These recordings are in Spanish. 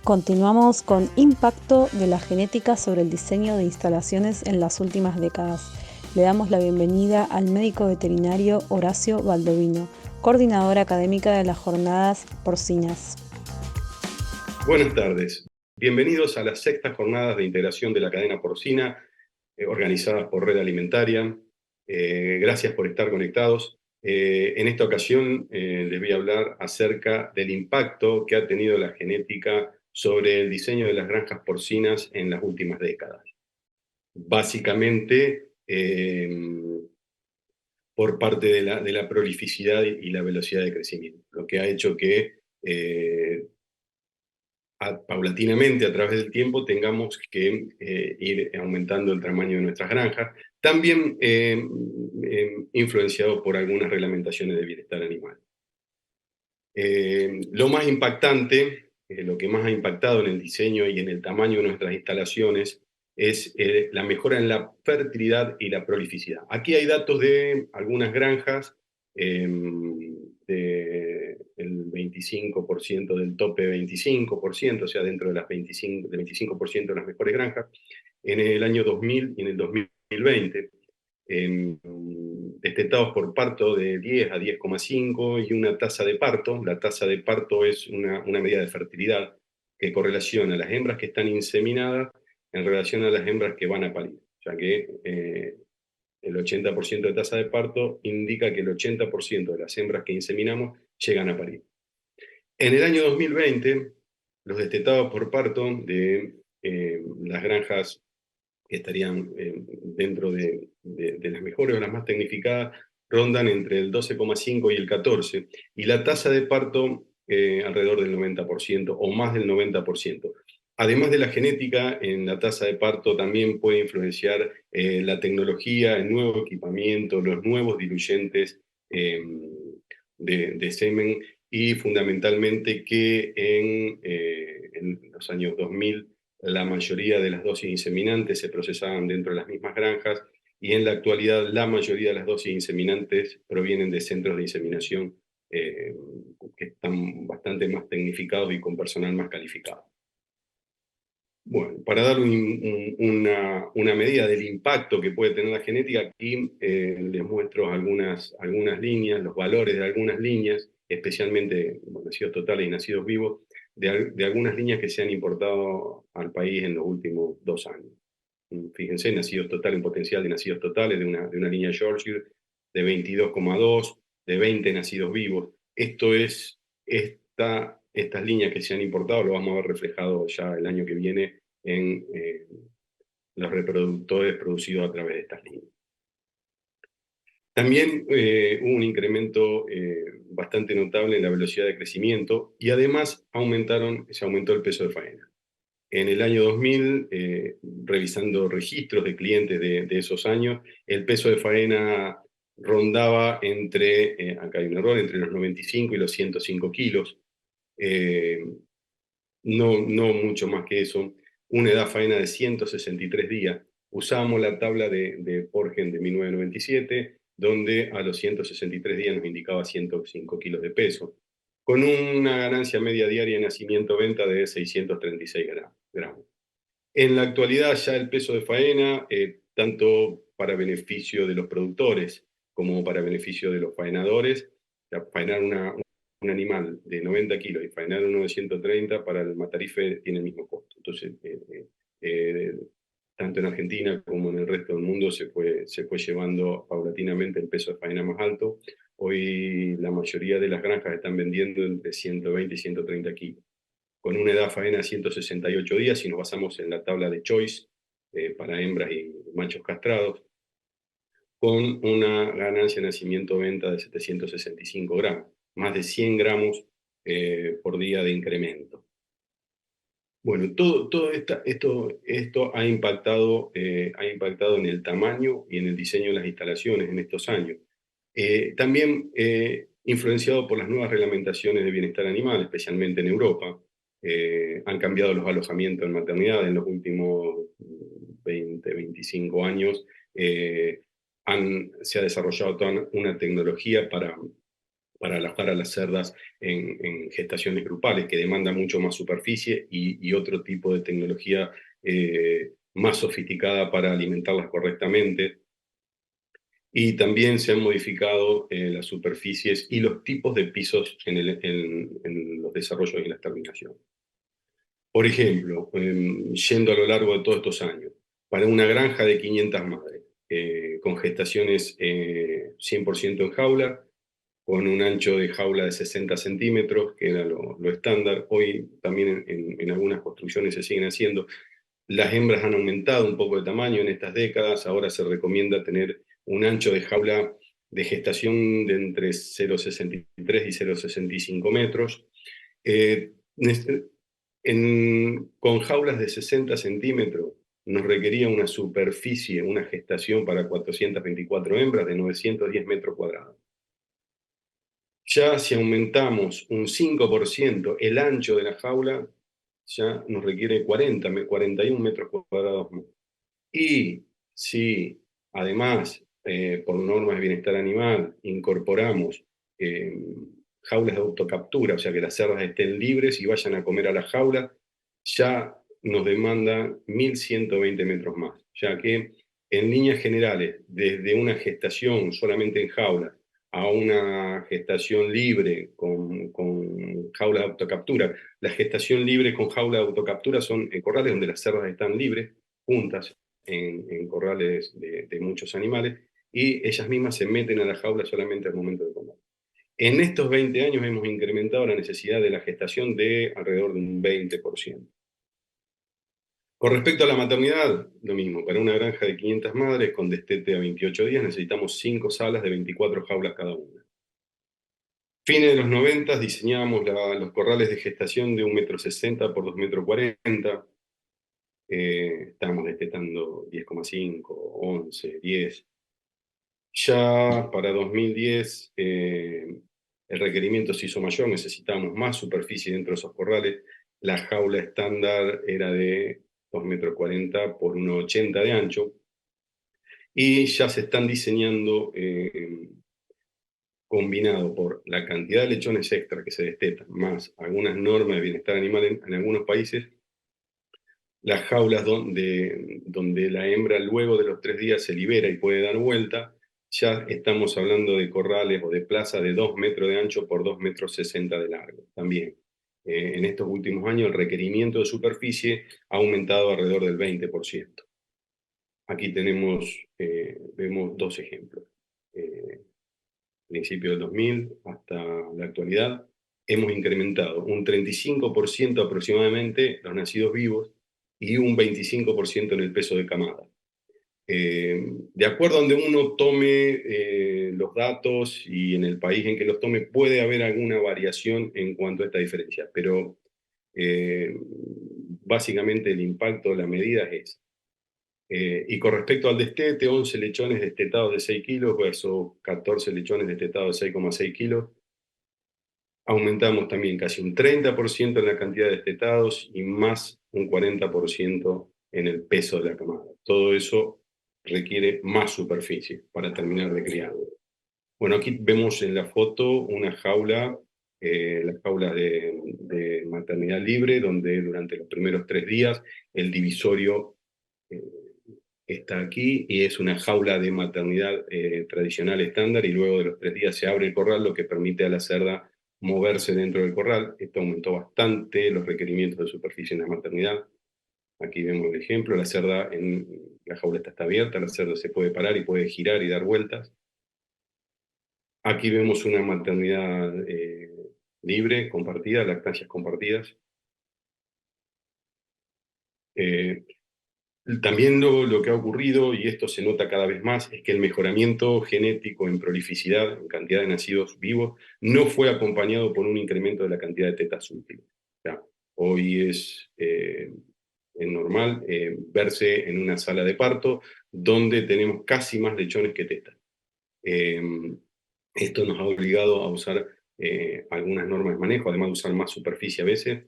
Continuamos con impacto de la genética sobre el diseño de instalaciones en las últimas décadas. Le damos la bienvenida al médico veterinario Horacio Baldovino, coordinador académica de las jornadas porcinas. Buenas tardes. Bienvenidos a las sextas jornadas de integración de la cadena porcina, organizadas por Red Alimentaria. Gracias por estar conectados. En esta ocasión les voy a hablar acerca del impacto que ha tenido la genética sobre el diseño de las granjas porcinas en las últimas décadas. Básicamente, por parte de la prolificidad y la velocidad de crecimiento, lo que ha hecho que paulatinamente a través del tiempo tengamos que ir aumentando el tamaño de nuestras granjas, también influenciado por algunas reglamentaciones de bienestar animal. Lo más impactante, lo que más ha impactado en el diseño y en el tamaño de nuestras instalaciones es la mejora en la fertilidad y la prolificidad. Aquí hay datos de algunas granjas, del 25% del tope 25%, o sea, dentro de del 25% de las mejores granjas, en el año 2000 y en el 2020, destetados por parto de 10 a 10,5 y una tasa de parto. La tasa de parto es una medida de fertilidad que correlaciona a las hembras que están inseminadas en relación a las hembras que van a parir, ya que el 80% de tasa de parto indica que el 80% de las hembras que inseminamos llegan a parir. En el año 2020, los destetados por parto de las granjas que estarían dentro de las mejores o las más tecnificadas rondan entre el 12,5 y el 14, y la tasa de parto alrededor del 90% o más del 90%. Además de la genética, en la tasa de parto también puede influenciar la tecnología, el nuevo equipamiento, los nuevos diluyentes de semen, y fundamentalmente que en los años 2000 la mayoría de las dosis inseminantes se procesaban dentro de las mismas granjas, y en la actualidad la mayoría de las dosis inseminantes provienen de centros de inseminación que están bastante más tecnificados y con personal más calificado. Bueno, para dar una medida del impacto que puede tener la genética, aquí les muestro algunas líneas, los valores de algunas líneas, especialmente nacidos totales y nacidos vivos, de algunas líneas que se han importado al país en los últimos 2 años. Fíjense, nacidos totales, en potencial de nacidos totales de una línea Yorkshire de 22,2, de 20 nacidos vivos. Esto es estas líneas que se han importado, lo vamos a ver reflejado ya el año que viene en los reproductores producidos a través de estas líneas. También hubo un incremento bastante notable en la velocidad de crecimiento, y además se aumentó el peso de faena. En el año 2000, revisando registros de clientes de esos años, el peso de faena rondaba acá hay un error, entre los 95 y los 105 kilos. No mucho más que eso. Una edad faena de 163 días. Usábamos la tabla de Porgen de 1997, donde a los 163 días nos indicaba 105 kilos de peso, con una ganancia media diaria de nacimiento-venta de 636 gramos. En la actualidad ya el peso de faena, tanto para beneficio de los productores como para beneficio de los faenadores, faenar un animal de 90 kilos y faenar uno de 130 para el matarife tiene el mismo costo. Entonces, tanto en Argentina como en el resto del mundo se fue llevando paulatinamente el peso de faena más alto. Hoy la mayoría de las granjas están vendiendo entre 120 y 130 kilos, con una edad faena de 168 días, si nos basamos en la tabla de Choice para hembras y machos castrados, con una ganancia de nacimiento-venta de 765 gramos, más de 100 gramos por día de incremento. Bueno, todo esto ha impactado en el tamaño y en el diseño de las instalaciones en estos años. También influenciado por las nuevas reglamentaciones de bienestar animal, especialmente en Europa. Han cambiado los alojamientos en maternidad en los últimos 20, 25 años. Se ha desarrollado toda una tecnología para para alojar a las cerdas en gestaciones grupales, que demanda mucho más superficie y otro tipo de tecnología más sofisticada para alimentarlas correctamente. Y también se han modificado las superficies y los tipos de pisos en los desarrollos y las terminaciones. Por ejemplo, yendo a lo largo de todos estos años, para una granja de 500 madres, con gestaciones 100% en jaula, con un ancho de jaula de 60 centímetros, que era lo estándar. Hoy también en algunas construcciones se siguen haciendo. Las hembras han aumentado un poco de tamaño en estas décadas. Ahora se recomienda tener un ancho de jaula de gestación de entre 0,63 y 0,65 metros. Con jaulas de 60 centímetros nos requería una superficie, una gestación para 424 hembras de 910 metros cuadrados. Ya si aumentamos un 5% el ancho de la jaula, ya nos requiere 41 metros cuadrados más. Y si además, por normas de bienestar animal, incorporamos jaulas de autocaptura, o sea que las cerdas estén libres y vayan a comer a la jaula, ya nos demanda 1.120 metros más, ya que en líneas generales, desde una gestación solamente en jaula a una gestación libre con jaula de autocaptura, la gestación libre con jaula de autocaptura son corrales donde las cerdas están libres, juntas, en corrales de muchos animales, y ellas mismas se meten a la jaula solamente al momento de comer. En estos 20 años hemos incrementado la necesidad de la gestación de alrededor de un 20%. Con respecto a la maternidad, lo mismo. Para una granja de 500 madres con destete a 28 días necesitamos 5 salas de 24 jaulas cada una. Fines de los 90 diseñábamos los corrales de gestación de 1,60 m por 2,40 m. Estábamos destetando 10,5, 11, 10. Ya para 2010 el requerimiento se hizo mayor, necesitábamos más superficie dentro de esos corrales. La jaula estándar era de 2,40 m por 1,80 m de ancho. Y ya se están diseñando, combinado por la cantidad de lechones extra que se destetan, más algunas normas de bienestar animal en algunos países, las jaulas donde la hembra luego de los 3 días se libera y puede dar vuelta, ya estamos hablando de corrales o de plazas de 2 metros de ancho por 2,60 m de largo. También, en estos últimos años, el requerimiento de superficie ha aumentado alrededor del 20%. Aquí vemos 2 ejemplos. Principio del 2000 hasta la actualidad, hemos incrementado un 35% aproximadamente los nacidos vivos y un 25% en el peso de camada. De acuerdo a donde uno tome los datos y en el país en que los tome, puede haber alguna variación en cuanto a esta diferencia, pero básicamente el impacto de la medida es y con respecto al destete, 11 lechones destetados de 6 kilos versus 14 lechones destetados de 6,6 kilos. Aumentamos también casi un 30% en la cantidad de destetados y más un 40% en el peso de la camada. Todo eso requiere más superficie para terminar de criar. Bueno, aquí vemos en la foto una jaula, la jaula de maternidad libre, donde durante los primeros 3 días el divisorio está aquí y es una jaula de maternidad tradicional estándar, y luego de los 3 días se abre el corral, lo que permite a la cerda moverse dentro del corral. Esto aumentó bastante los requerimientos de superficie en la maternidad. Aquí vemos el ejemplo, la jaula está abierta, la cerda se puede parar y puede girar y dar vueltas. Aquí vemos una maternidad libre, compartida, lactancias compartidas. También lo que ha ocurrido, y esto se nota cada vez más, es que el mejoramiento genético en prolificidad, en cantidad de nacidos vivos, no fue acompañado por un incremento de la cantidad de tetas útiles. Hoy es normal verse en una sala de parto donde tenemos casi más lechones que tetas. Esto nos ha obligado a usar algunas normas de manejo, además de usar más superficie a veces,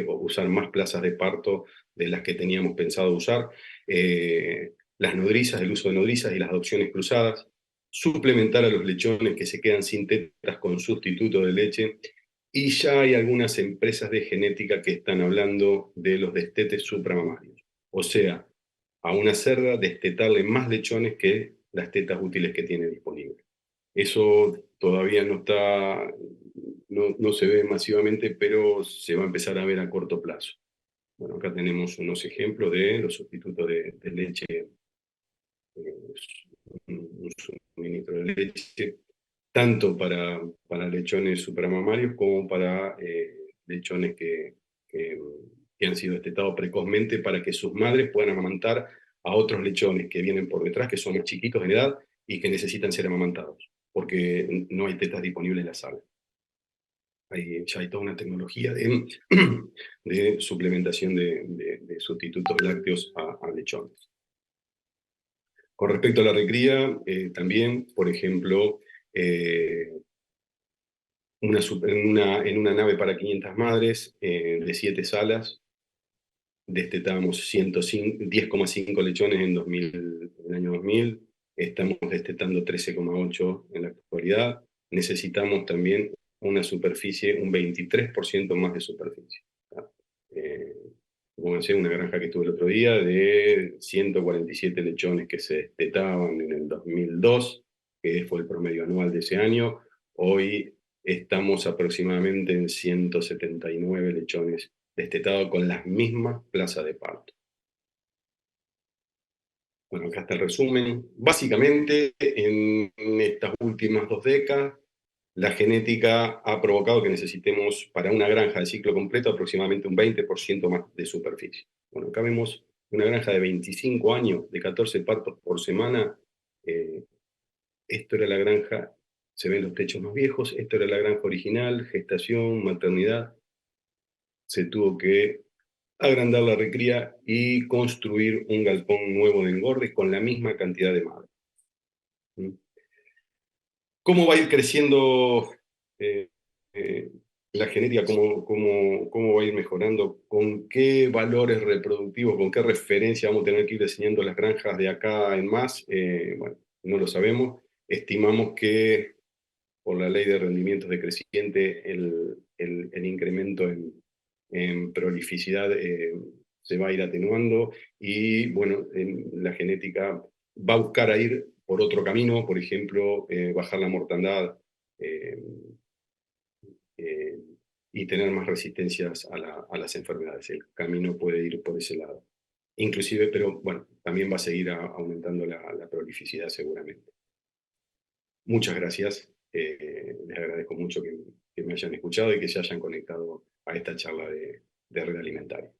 o usar más plazas de parto de las que teníamos pensado usar, las nodrizas, el uso de nodrizas y las adopciones cruzadas. suplementar a los lechones que se quedan sin tetas con sustituto de leche, y ya hay algunas empresas de genética que están hablando de los destetes supramamarios. O sea, a una cerda destetarle más lechones que las tetas útiles que tiene disponibles. Eso todavía no se ve masivamente, pero se va a empezar a ver a corto plazo. Bueno, acá tenemos unos ejemplos de los sustitutos de leche, un suministro de leche, tanto para lechones supramamarios como para lechones que han sido destetados precozmente para que sus madres puedan amamantar a otros lechones que vienen por detrás, que son más chiquitos en edad y que necesitan ser amamantados, porque no hay tetas disponibles en la sala. Ya hay toda una tecnología de suplementación de sustitutos lácteos a lechones. Con respecto a la recría, también, por ejemplo, en una nave para 500 madres de 7 salas, destetábamos 10,5 lechones en el año 2000, estamos destetando 13,8 en la actualidad, necesitamos también una superficie, un 23% más de superficie. Como decía, una granja que estuve el otro día de 147 lechones que se destetaban en el 2002, que fue el promedio anual de ese año. Hoy estamos aproximadamente en 179 lechones destetados con las mismas plazas de parto. Bueno, acá está el resumen. Básicamente, en estas últimas 2 décadas, la genética ha provocado que necesitemos para una granja de ciclo completo aproximadamente un 20% más de superficie. Bueno, acá vemos una granja de 25 años, de 14 partos por semana. Esto era la granja, se ven los techos más viejos, esto era la granja original, gestación, maternidad. Se tuvo que agrandar la recría y construir un galpón nuevo de engorde con la misma cantidad de madres. ¿Cómo va a ir creciendo eh, eh, la genética? ¿Cómo va a ir mejorando? ¿Con qué valores reproductivos, con qué referencia vamos a tener que ir diseñando las granjas de acá en más? Bueno, no lo sabemos. Estimamos que por la ley de rendimientos decreciente el incremento en prolificidad se va a ir atenuando y bueno, la genética va a buscar a ir por otro camino, por ejemplo, bajar la mortandad eh, eh, y tener más resistencias a las enfermedades. El camino puede ir por ese lado. Inclusive, pero bueno, también va a seguir aumentando la prolificidad seguramente. Muchas gracias. Les agradezco mucho que me hayan escuchado y que se hayan conectado a esta charla de red alimentaria.